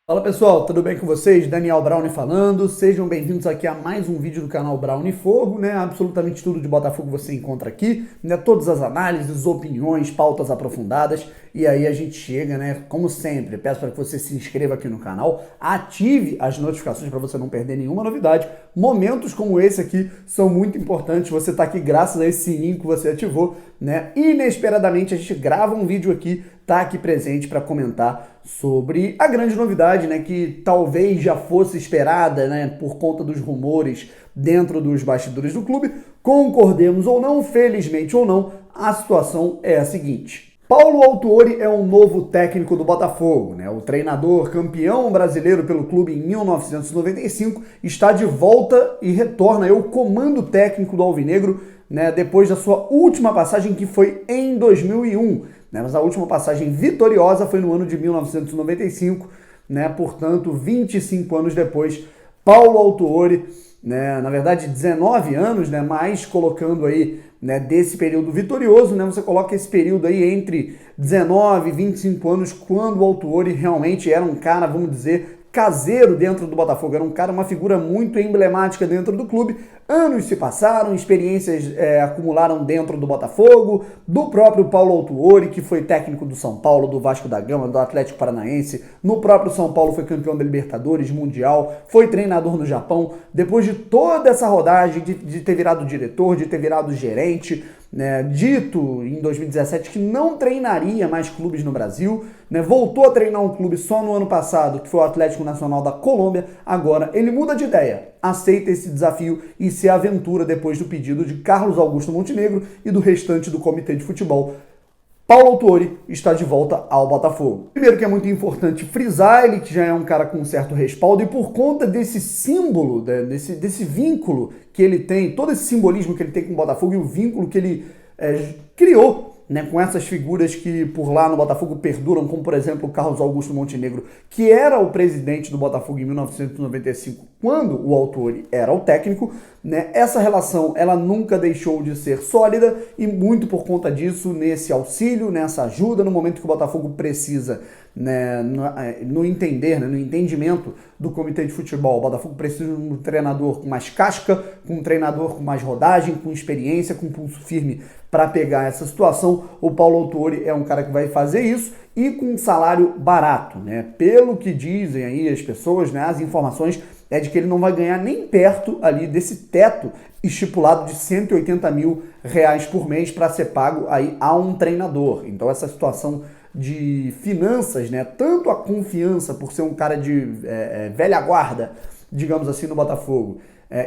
Fala pessoal, tudo bem com vocês? Daniel Browne falando, sejam bem-vindos aqui a mais um vídeo do canal Browne Fogo, né? Absolutamente tudo de Botafogo você encontra aqui, né? Todas as análises, opiniões, pautas aprofundadas, e aí a gente chega, né? Como sempre, peço para que você se inscreva aqui no canal, ative as notificações para você não perder nenhuma novidade. Momentos como esse aqui são muito importantes, você está aqui graças a esse sininho que você ativou, né? Inesperadamente a gente grava um vídeo aqui, tá aqui presente para comentar sobre a grande novidade, né, que talvez já fosse esperada, né, por conta dos rumores dentro dos bastidores do clube. Concordemos ou não, felizmente ou não, a situação é a seguinte. Paulo Autuori é um novo técnico do Botafogo, né? O treinador campeão brasileiro pelo clube em 1995 está de volta e retorna ao comando técnico do Alvinegro, né, depois da sua última passagem, que foi em 2001. Né, mas a última passagem vitoriosa foi no ano de 1995, né, portanto, 25 anos depois, Paulo Autuori, né, na verdade 19 anos, né, mas colocando aí, né, desse período vitorioso, né, você coloca esse período aí entre 19 e 25 anos, quando o Autuori realmente era um cara, vamos dizer, caseiro dentro do Botafogo, era um cara, uma figura muito emblemática dentro do clube. Anos se passaram, experiências acumularam dentro do Botafogo, do próprio Paulo Autuori, que foi técnico do São Paulo, do Vasco da Gama, do Atlético Paranaense. No próprio São Paulo foi campeão da Libertadores, Mundial, foi treinador no Japão. Depois de toda essa rodagem, de ter virado diretor, de ter virado gerente, né, dito em 2017 que não treinaria mais clubes no Brasil, né, voltou a treinar um clube só no ano passado, que foi o Atlético Nacional da Colômbia. Agora ele muda de ideia, aceita esse desafio e se aventura depois do pedido de Carlos Augusto Montenegro e do restante do comitê de futebol. Paulo Autuori está de volta ao Botafogo. Primeiro que é muito importante frisar, ele que já é um cara com um certo respaldo, e por conta desse símbolo, desse vínculo que ele tem, todo esse simbolismo que ele tem com o Botafogo e o vínculo que ele criou, né, com essas figuras que por lá no Botafogo perduram, como por exemplo o Carlos Augusto Montenegro, que era o presidente do Botafogo em 1995, quando o Autuori era o técnico, né, essa relação ela nunca deixou de ser sólida, e muito por conta disso, nesse auxílio, nessa ajuda, no momento que o Botafogo precisa, né, no entender, né, no entendimento do comitê de futebol, o Botafogo precisa de um treinador com mais casca, com um treinador com mais rodagem, com experiência, com pulso firme para pegar essa situação. O Paulo Autuori é um cara que vai fazer isso, e com um salário barato, né? Pelo que dizem aí as pessoas, né, as informações é de que ele não vai ganhar nem perto ali desse teto estipulado de R$180 mil por mês para ser pago aí a um treinador. Então essa situação de finanças, né, tanto a confiança por ser um cara de velha guarda, digamos assim, no Botafogo,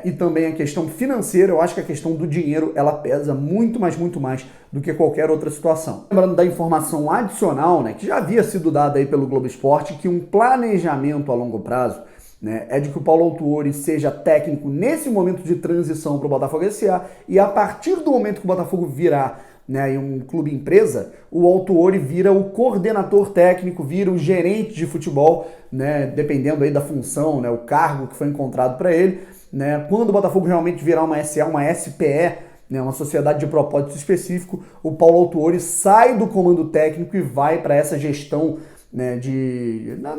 e também a questão financeira, eu acho que a questão do dinheiro ela pesa muito mais do que qualquer outra situação. Lembrando da informação adicional, né, que já havia sido dada aí pelo Globo Esporte, que um planejamento a longo prazo, né, é de que o Paulo Autuori seja técnico nesse momento de transição para o Botafogo S.A. e a partir do momento que o Botafogo virar, né, um clube empresa, o Autuori vira o coordenador técnico, vira o gerente de futebol, né, dependendo aí da função, né, o cargo que foi encontrado para ele, né. Quando o Botafogo realmente virar uma SA, uma SPE, né, uma sociedade de propósito específico, o Paulo Autuori sai do comando técnico e vai para essa gestão, né,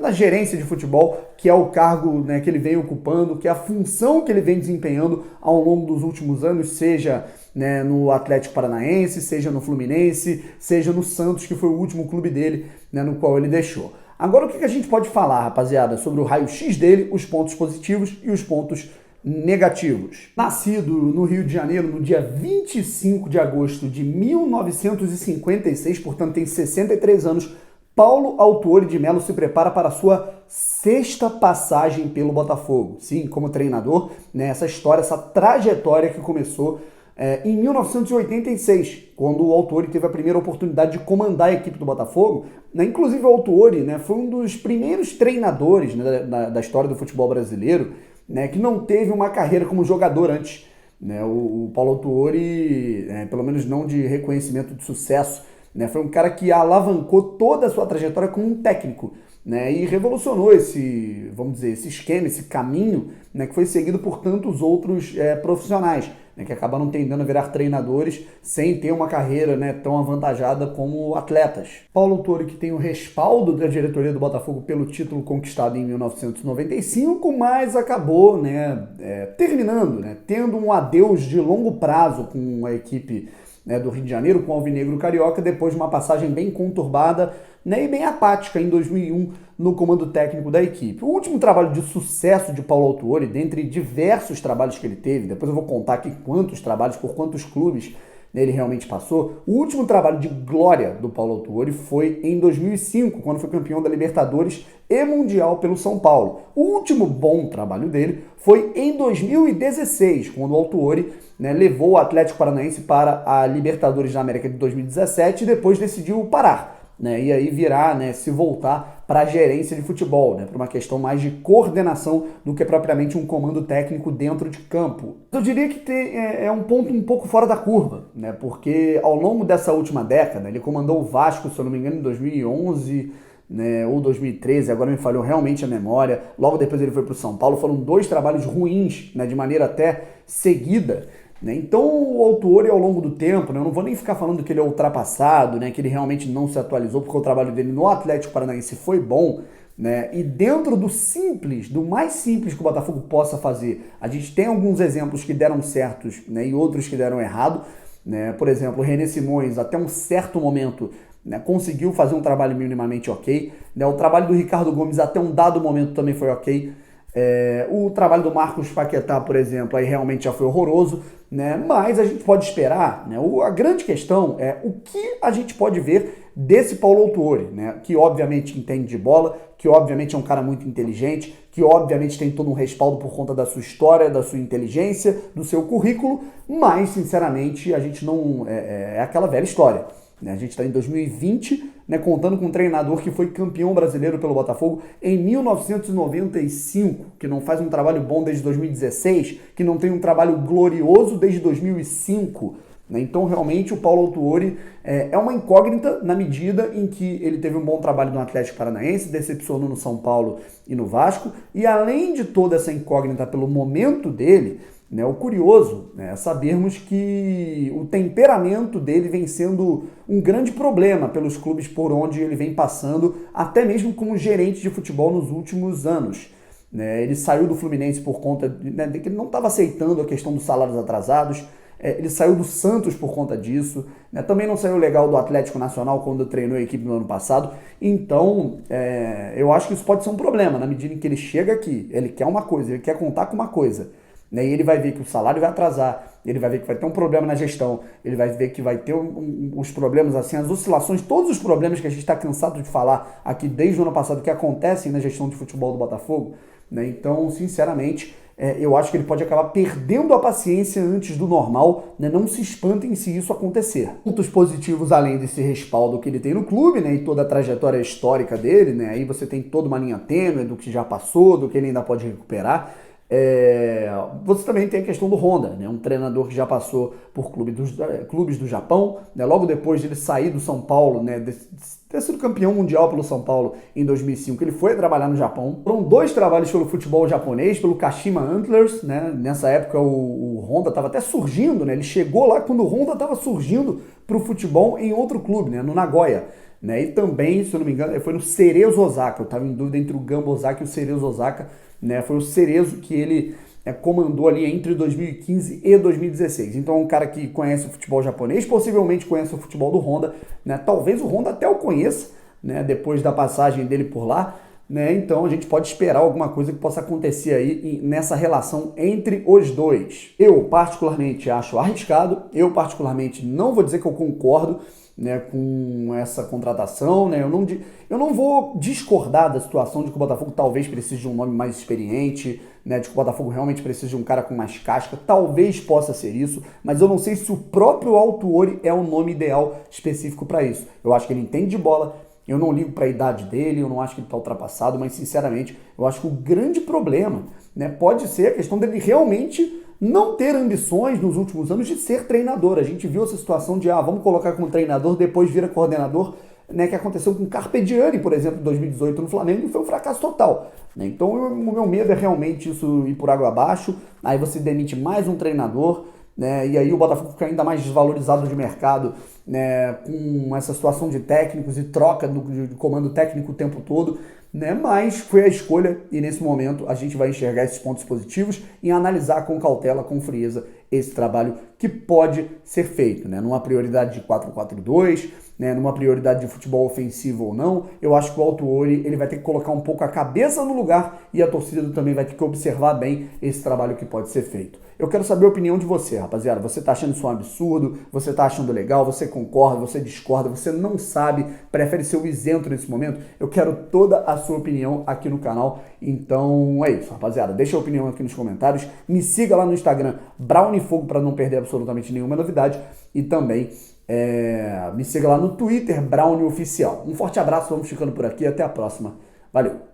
na gerência de futebol, que é o cargo, né, que ele vem ocupando, que é a função que ele vem desempenhando ao longo dos últimos anos, seja, né, no Atlético Paranaense, seja no Fluminense, seja no Santos, que foi o último clube dele, né, no qual ele deixou. Agora, o que a gente pode falar, rapaziada, sobre o raio-x dele, os pontos positivos e os pontos negativos. Nascido no Rio de Janeiro no dia 25 de agosto de 1956, portanto tem 63 anos, Paulo Autuori de Melo se prepara para a sua sexta passagem pelo Botafogo. Sim, como treinador, né, essa história, essa trajetória que começou em 1986, quando o Autuori teve a primeira oportunidade de comandar a equipe do Botafogo. Né, inclusive o Autuori, né, foi um dos primeiros treinadores, né, da história do futebol brasileiro, né, que não teve uma carreira como jogador antes. Né, o Paulo Autuori, pelo menos não de reconhecimento de sucesso, né, foi um cara que alavancou toda a sua trajetória como um técnico, né, e revolucionou esse, vamos dizer, esse esquema, esse caminho, né, que foi seguido por tantos outros profissionais. né, que acabaram tendendo a virar treinadores sem ter uma carreira, né, tão avantajada como atletas. Paulo Autuori, que tem o respaldo da diretoria do Botafogo pelo título conquistado em 1995, mas acabou, né, terminando, né, tendo um adeus de longo prazo com a equipe, né, do Rio de Janeiro, com o Alvinegro Carioca, depois de uma passagem bem conturbada, né, e bem apática em 2001 no comando técnico da equipe. O último trabalho de sucesso de Paulo Autuori, dentre diversos trabalhos que ele teve, depois eu vou contar aqui quantos trabalhos, por quantos clubes, né, ele realmente passou, o último trabalho de glória do Paulo Autuori foi em 2005, quando foi campeão da Libertadores e Mundial pelo São Paulo. O último bom trabalho dele foi em 2016, quando o Autuori, né, levou o Atlético Paranaense para a Libertadores da América de 2017 e depois decidiu parar, né, e aí virar, né, se voltar para a gerência de futebol, né, para uma questão mais de coordenação do que propriamente um comando técnico dentro de campo. Eu diria que é um ponto um pouco fora da curva, né, porque ao longo dessa última década, ele comandou o Vasco, se eu não me engano, em 2011, né, ou 2013, agora me falhou realmente a memória. Logo depois ele foi para o São Paulo. Foram dois trabalhos ruins, né, de maneira até seguida. Então o Autuori, ao longo do tempo, né, eu não vou nem ficar falando que ele é ultrapassado, né, que ele realmente não se atualizou, porque o trabalho dele no Atlético Paranaense foi bom, né, e dentro do simples, do mais simples que o Botafogo possa fazer, a gente tem alguns exemplos que deram certos, né, e outros que deram errado, né, por exemplo, o René Simões, até um certo momento, né, conseguiu fazer um trabalho minimamente ok, né, o trabalho do Ricardo Gomes até um dado momento também foi ok. O trabalho do Marcos Paquetá, por exemplo, aí realmente já foi horroroso, né? Mas a gente pode esperar, né? A grande questão é o que a gente pode ver desse Paulo Autuori, né? Que obviamente entende de bola, que obviamente é um cara muito inteligente, que obviamente tem todo um respaldo por conta da sua história, da sua inteligência, do seu currículo, mas sinceramente a gente não... é aquela velha história. A gente está em 2020, né, contando com um treinador que foi campeão brasileiro pelo Botafogo em 1995, que não faz um trabalho bom desde 2016, que não tem um trabalho glorioso desde 2005. Né? Então, realmente, o Paulo Autuori é uma incógnita na medida em que ele teve um bom trabalho no Atlético Paranaense, decepcionou no São Paulo e no Vasco, e além de toda essa incógnita pelo momento dele, né, o curioso, né, é sabermos que o temperamento dele vem sendo um grande problema pelos clubes por onde ele vem passando, até mesmo como gerente de futebol nos últimos anos. Né, ele saiu do Fluminense por conta de que ele não estava aceitando a questão dos salários atrasados, ele saiu do Santos por conta disso, né, também não saiu legal do Atlético Nacional quando treinou a equipe no ano passado. Então, eu acho que isso pode ser um problema, na medida em que ele chega aqui, ele quer uma coisa, ele quer contar com uma coisa. E ele vai ver que o salário vai atrasar, ele vai ver que vai ter um problema na gestão, ele vai ver que vai ter os problemas, assim, as oscilações, todos os problemas que a gente está cansado de falar aqui desde o ano passado que acontecem na gestão de futebol do Botafogo. Né? Então, sinceramente, eu acho que ele pode acabar perdendo a paciência antes do normal, né? Não se espantem se isso acontecer. Pontos positivos, além desse respaldo que ele tem no clube, né? E toda a trajetória histórica dele, né? Aí você tem toda uma linha tênue do que já passou, do que ele ainda pode recuperar. Você também tem a questão do Honda, né? Um treinador que já passou por clubes do Japão, né? Logo depois de ele sair do São Paulo, né? Ter sido campeão mundial pelo São Paulo em 2005, ele foi trabalhar no Japão. Foram dois trabalhos pelo futebol japonês, pelo Kashima Antlers, né? Nessa época o Honda estava até surgindo, né? Ele chegou lá quando o Honda estava surgindo para o futebol em outro clube, né? No Nagoya. Né? E também, se eu não me engano, foi no Cerezo Osaka. Eu estava em dúvida entre o Gamba Osaka e o Cerezo Osaka. Né? Foi o Cerezo que ele comandou ali entre 2015 e 2016. Então é um cara que conhece o futebol japonês, possivelmente conhece o futebol do Honda. Né? Talvez o Honda até o conheça, né? Depois da passagem dele por lá. Né? Então a gente pode esperar alguma coisa que possa acontecer aí nessa relação entre os dois. Eu particularmente acho arriscado, eu particularmente não vou dizer que eu concordo, né, com essa contratação, né? Eu não vou discordar da situação de que o Botafogo talvez precise de um nome mais experiente, né, de que o Botafogo realmente precisa de um cara com mais casca, talvez possa ser isso, mas eu não sei se o próprio Autuori é o nome ideal específico para isso. Eu acho que ele entende de bola, eu não ligo para a idade dele, eu não acho que ele está ultrapassado, mas sinceramente eu acho que o grande problema, né, pode ser a questão dele realmente não ter ambições nos últimos anos de ser treinador. A gente viu essa situação de, vamos colocar como treinador, depois vira coordenador, né, que aconteceu com o Carpegiani, por exemplo, em 2018 no Flamengo, e foi um fracasso total. Né? Então o meu medo é realmente isso ir por água abaixo, aí você demite mais um treinador, né? E aí o Botafogo fica ainda mais desvalorizado de mercado, né? Com essa situação de técnicos e troca de comando técnico o tempo todo, né? Mas foi a escolha e nesse momento a gente vai enxergar esses pontos positivos e analisar com cautela, com frieza, esse trabalho que pode ser feito, né? Numa prioridade de 4-4-2, né? Numa prioridade de futebol ofensivo ou não. Eu acho que o Autuori ele vai ter que colocar um pouco a cabeça no lugar e a torcida também vai ter que observar bem esse trabalho que pode ser feito. Eu quero saber a opinião de você, rapaziada. Você tá achando isso um absurdo? Você tá achando legal? Você concorda? Você discorda? Você não sabe? Prefere ser o isento nesse momento? Eu quero toda a sua opinião aqui no canal. Então é isso, rapaziada. Deixa a opinião aqui nos comentários. Me siga lá no Instagram, Brownifogo, para não perder absolutamente nenhuma novidade. E também me siga lá no Twitter, Brownie Oficial. Um forte abraço, vamos ficando por aqui. Até a próxima. Valeu!